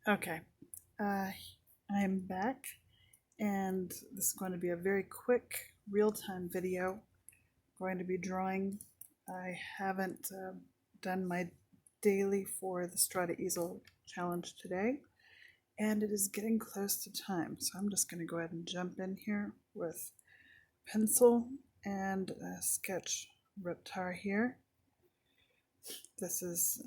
Okay, I'm back, and this is going to be a very quick, real-time video. I'm going to be drawing. I haven't done my daily for the Strada Easel challenge today, and it is getting close to time, so I'm just going to go ahead and jump in here with pencil and a sketch reptar here. This is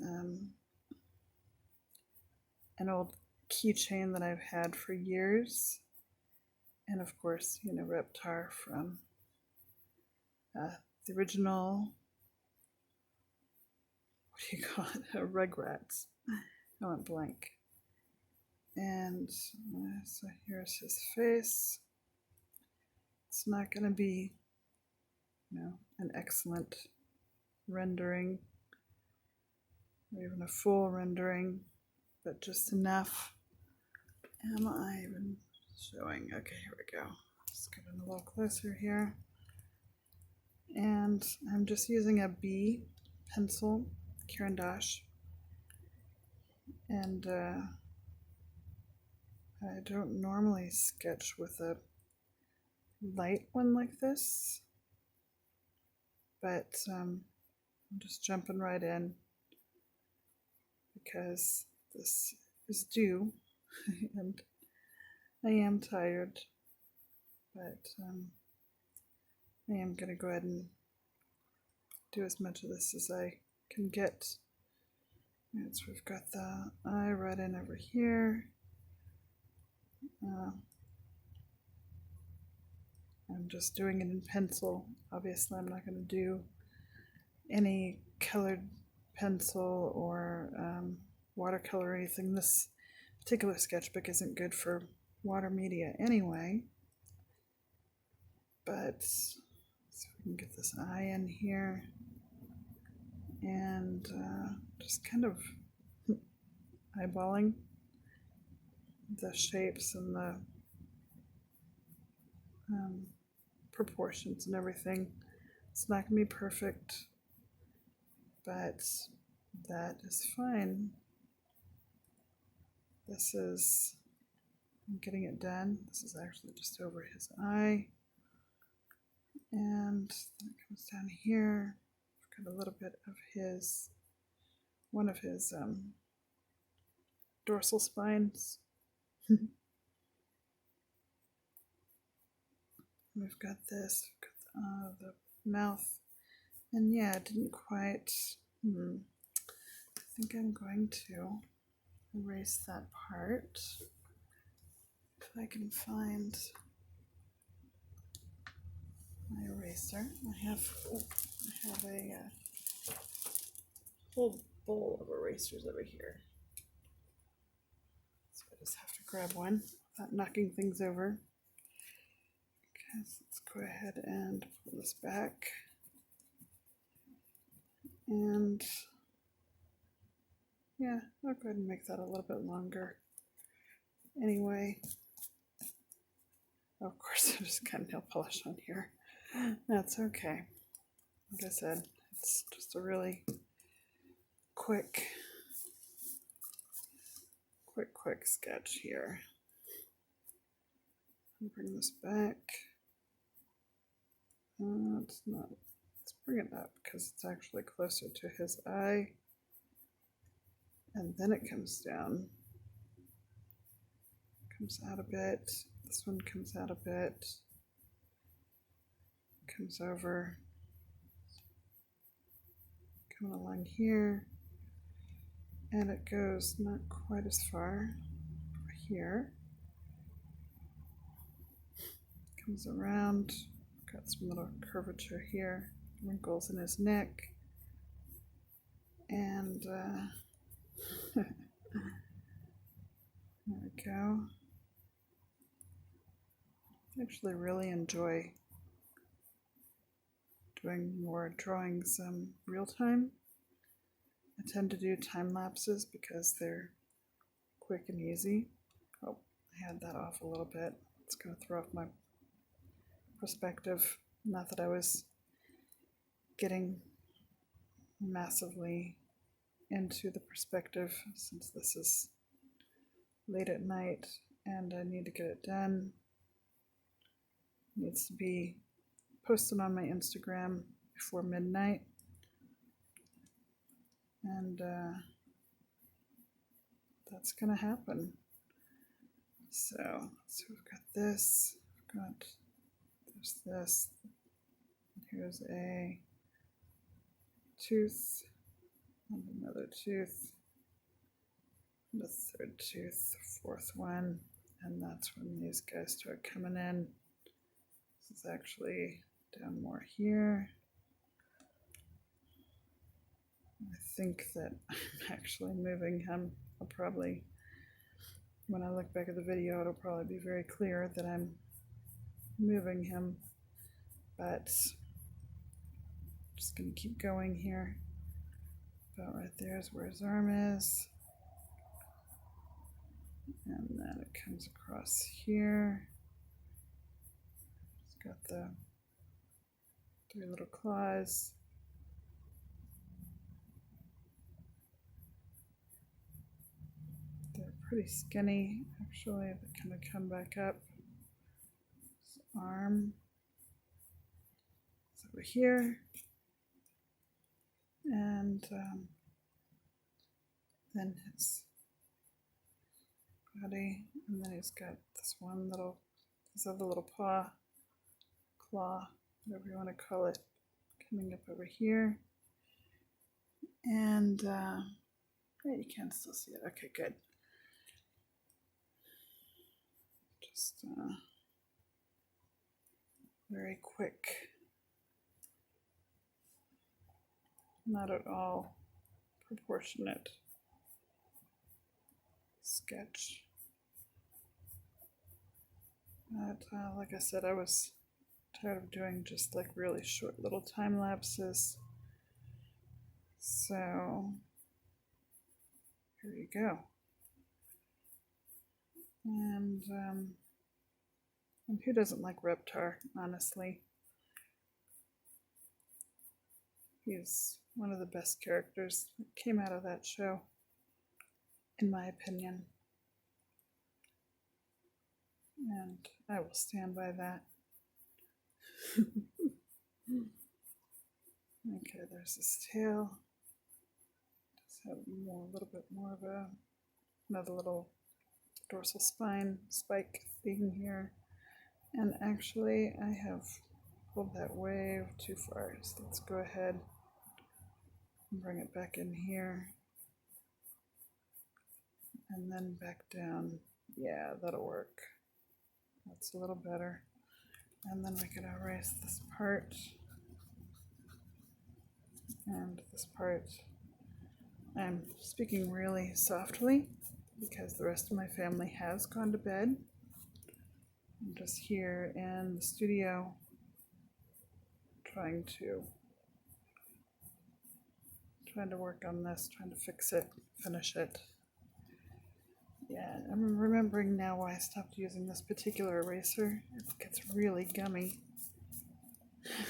an old keychain that I've had for years. And of course, Reptar from the original, what do you call it? Rugrats. I went blank. And so here's his face. It's not going to be, an excellent rendering, or even a full rendering, but just enough. Am I even showing? Okay, here we go. Let's get in a little closer here. And I'm just using a B pencil, Caran d'Ache, and I don't normally sketch with a light one like this, but I'm just jumping right in because this is due and I am tired, but I am going to go ahead and do as much of this as I can get. And so we've got the eye right in over here. I'm just doing it in pencil. Obviously, I'm not going to do any colored pencil or watercolor or anything. This particular sketchbook isn't good for water media anyway. But so we can get this eye in here and just kind of eyeballing the shapes and the proportions and everything. It's not going to be perfect, but that is fine. I'm getting it done. This is actually just over his eye. And then it comes down here. I've got a little bit of one of his dorsal spines. We've got this, we've got the mouth. And yeah, it didn't quite, I think I'm going to erase that part. If I can find my eraser. I have a whole bowl of erasers over here. So I just have to grab one without knocking things over. Okay, so let's go ahead and pull this back. And yeah, I'll go ahead and make that a little bit longer. Anyway, of course, I just got nail polish on here. That's okay. Like I said, it's just a really quick sketch here. I'll bring this back. It's not. Let's bring it up because it's actually closer to his eye. And then it comes down. Comes out a bit. This one comes out a bit. Comes over. Coming along here. And it goes not quite as far over here. Comes around. Got some little curvature here. Wrinkles in his neck. And there we go. I actually really enjoy doing more drawings real time. I tend to do time lapses because they're quick and easy. Oh, I had that off a little bit. It's going to throw off my perspective. Not that I was getting massively into the perspective, since this is late at night and I need to get it done. It needs to be posted on my Instagram before midnight. And that's gonna happen. So we've got this, there's this, here's a tooth, and another tooth, and a third tooth, fourth one, and that's when these guys start coming in. This is actually down more here. I think that I'm actually moving him. I'll probably, when I look back at the video, it'll probably be very clear that I'm moving him, but I'm just going to keep going here. About right there is where his arm is. And then it comes across here. It's got the 3 little claws. They're pretty skinny, actually. They kind of come back up. His arm is over here. And then his body, and then he's got this other little claw, whatever you want to call it, coming up over here. And yeah, you can still see it. Okay, good. Just very quick, not at all proportionate sketch. But like I said, I was tired of doing just like really short little time lapses. So here you go. And who doesn't like Reptar, honestly? He's one of the best characters that came out of that show, in my opinion. And I will stand by that. Okay, there's his tail. Just have a little bit more of another little dorsal spine spike thing here. And actually, I have pulled that way too far. So let's go ahead and bring it back in here. And then back down. Yeah, that'll work. That's a little better. And then we can erase this part. And this part. I'm speaking really softly because the rest of my family has gone to bed. I'm just here in the studio trying to work on this, trying to fix it, finish it. Yeah, I'm remembering now why I stopped using this particular eraser. It gets really gummy.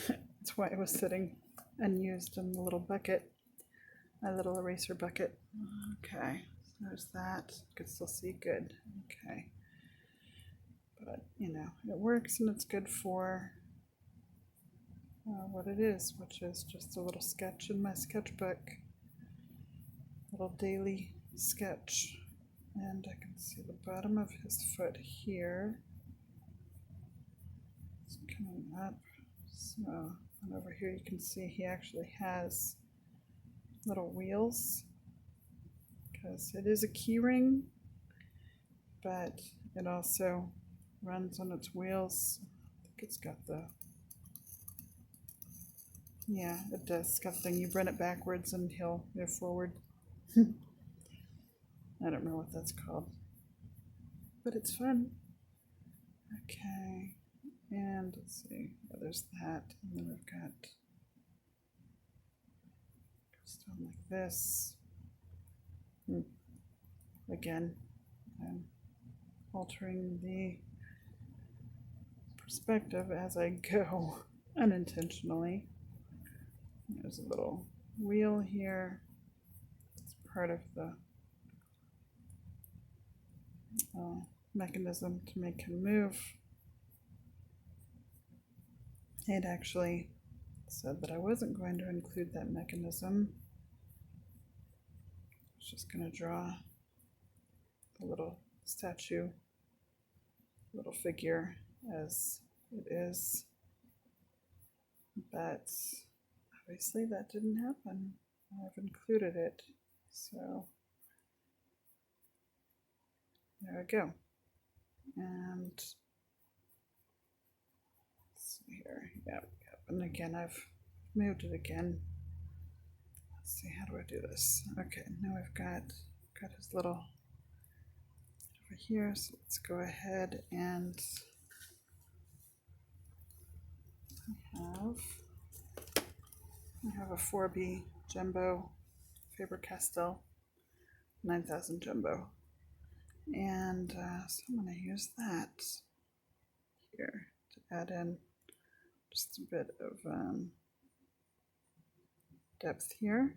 That's why it was sitting unused in the little bucket, my little eraser bucket. Okay, so there's that. You can still see good. Okay. But, you know, it works and it's good for what it is, which is just a little sketch in my sketchbook. Little daily sketch. And I can see the bottom of his foot here. It's coming up. So, and over here you can see he actually has little wheels, because it is a key ring, but it also runs on its wheels. I think it's got yeah, it does. It's got the thing, you run it backwards and he'll move forward. I don't know what that's called, but it's fun. Okay, and let's see, there's that, and then we've got stone like this. Again, I'm altering the perspective as I go unintentionally. There's a little wheel here. It's part of the mechanism to make him move. I had actually said that I wasn't going to include that mechanism. I was just going to draw the little statue, little figure as it is, but obviously that didn't happen. I've included it, so there we go. And let's see here, yep. And again, I've moved it again. Let's see, how do I do this? Okay, now I've got his little over here, so let's go ahead and I have a 4B Jumbo Faber-Castell 9000 Jumbo, and so I'm going to use that here to add in just a bit of depth here,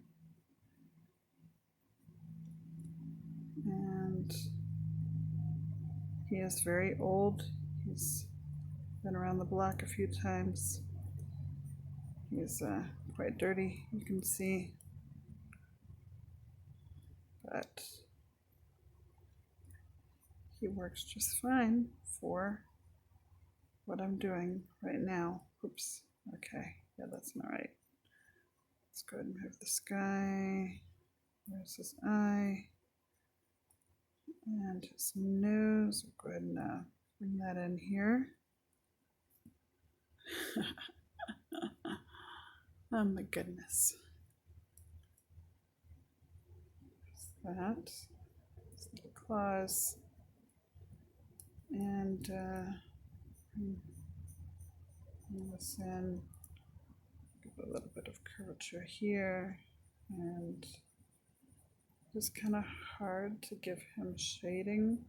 and he is very old. He's been around the block a few times. He's quite dirty, you can see, but he works just fine for what I'm doing right now. Oops, okay, yeah, that's not right. Let's go ahead and move the sky. There's his eye and his nose. We'll go ahead and bring that in here. Oh my goodness. There's that. His little claws. And bring this in. Give a little bit of curvature here. And it's kind of hard to give him shading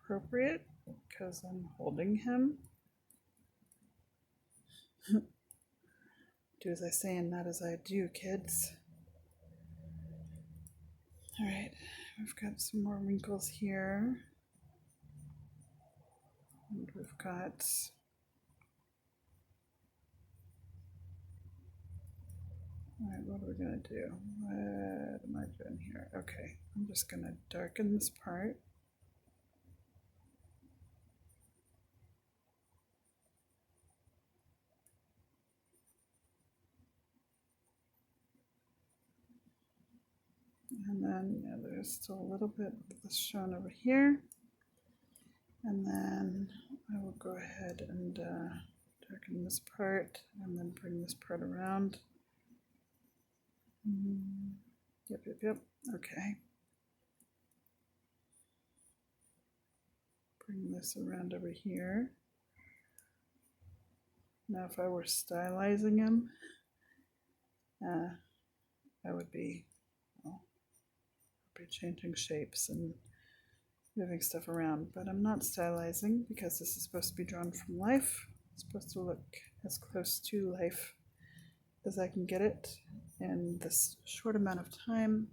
appropriate because I'm holding him. Do as I say and not as I do, kids. Alright, we've got some more wrinkles here. And we've got alright, what are we going to do? What am I doing here? Okay, I'm just going to darken this part. And then yeah, there's still a little bit of this shown over here. And then I will go ahead and darken this part and then bring this part around. Yep. Okay. Bring this around over here. Now if I were stylizing him, I would be changing shapes and moving stuff around, but I'm not stylizing because this is supposed to be drawn from life. It's supposed to look as close to life as I can get it in this short amount of time.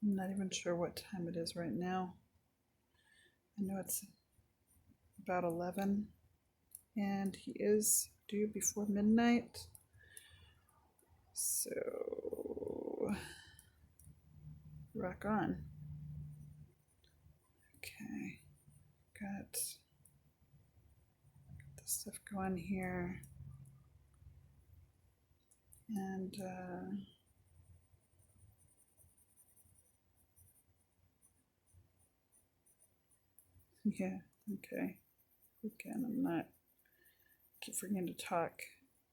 I'm not even sure what time it is right now. I know it's about 11 and he is due before midnight. So rock on. Okay, got this stuff going here, and yeah, okay. Again, I'm not keep forgetting to talk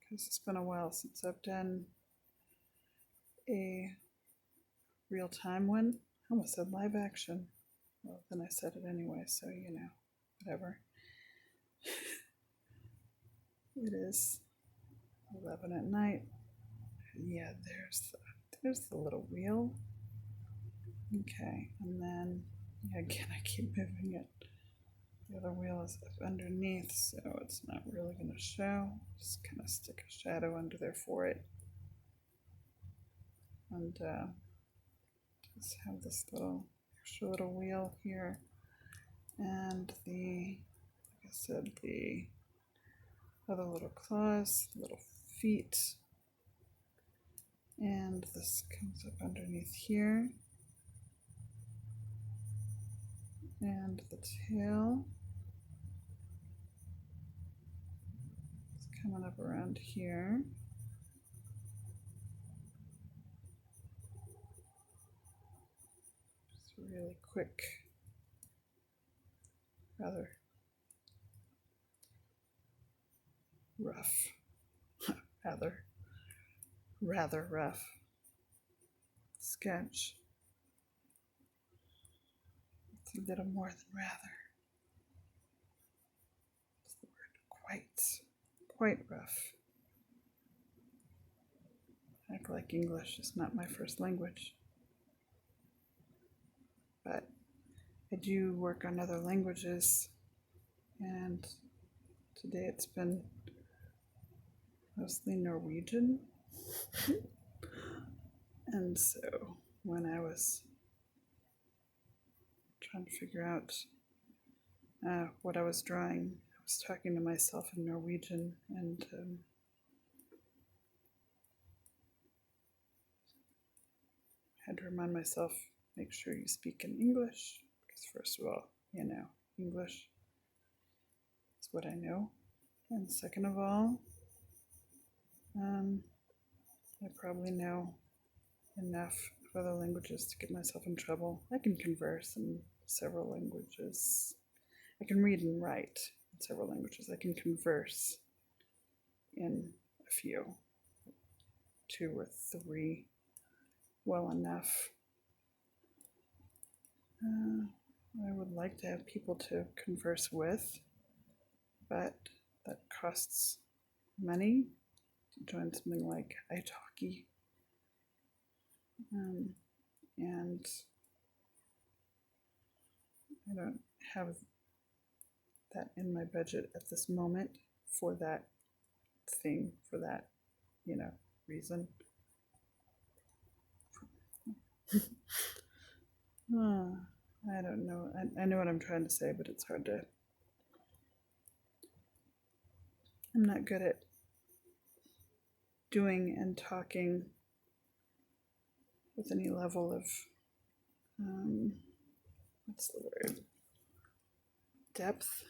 because it's been a while since I've done a real-time one. I almost said live action. Well, then I said it anyway, so you know, whatever. It is 11 at night. Yeah, there's the little wheel. Okay, and then yeah, again, I keep moving it. The other wheel is up underneath, so it's not really going to show. Just kind of stick a shadow under there for it. And just have this little extra little wheel here, and like I said, the other little claws, little feet, and this comes up underneath here, and the tail is coming up around here. Just really quick, rather rough, rather rough sketch. It's a little more than rather. It's the word quite rough. Act like English is not my first language. But I do work on other languages, and today it's been mostly Norwegian. And so when I was trying to figure out what I was drawing, I was talking to myself in Norwegian, and had to remind myself, make sure you speak in English, because first of all, English is what I know, and second of all, I probably know enough of other languages to get myself in trouble. I can converse in several languages. I can read and write in several languages. I can converse in a few, 2 or 3, well enough. I would like to have people to converse with, but that costs money to join something like italki. And I don't have that in my budget at this moment for that thing, for that, reason. I don't know. I know what I'm trying to say, but it's hard to. I'm not good at doing and talking with any level of, what's the word? Depth,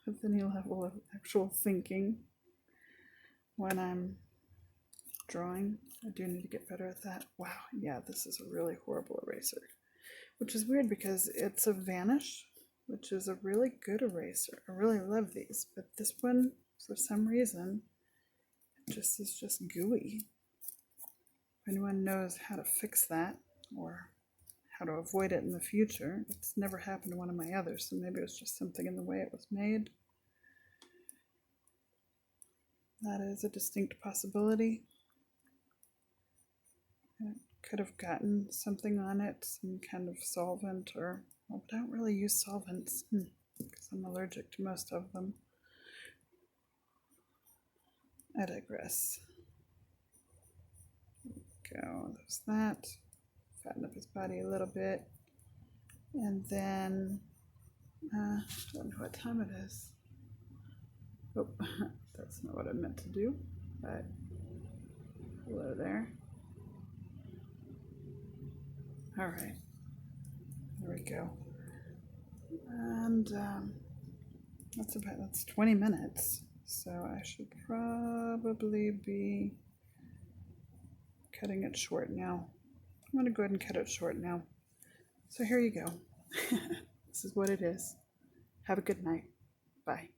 with any level of actual thinking when I'm drawing. I do need to get better at that. Wow, yeah, this is a really horrible eraser, which is weird because it's a Vanish, which is a really good eraser. I really love these, but this one, for some reason, is just gooey. If anyone knows how to fix that or how to avoid it in the future, it's never happened to one of my others, so maybe it was just something in the way it was made. That is a distinct possibility. It could have gotten something on it, some kind of solvent, but I don't really use solvents because I'm allergic to most of them. I digress. Go, there's that. Fatten up his body a little bit. And then, I don't know what time it is. Oh, that's not what I meant to do, but hello there. All right, there we go. And that's 20 minutes, so I should probably be cutting it short now. I'm going to go ahead and cut it short now. So here you go. This is what it is. Have a good night. Bye.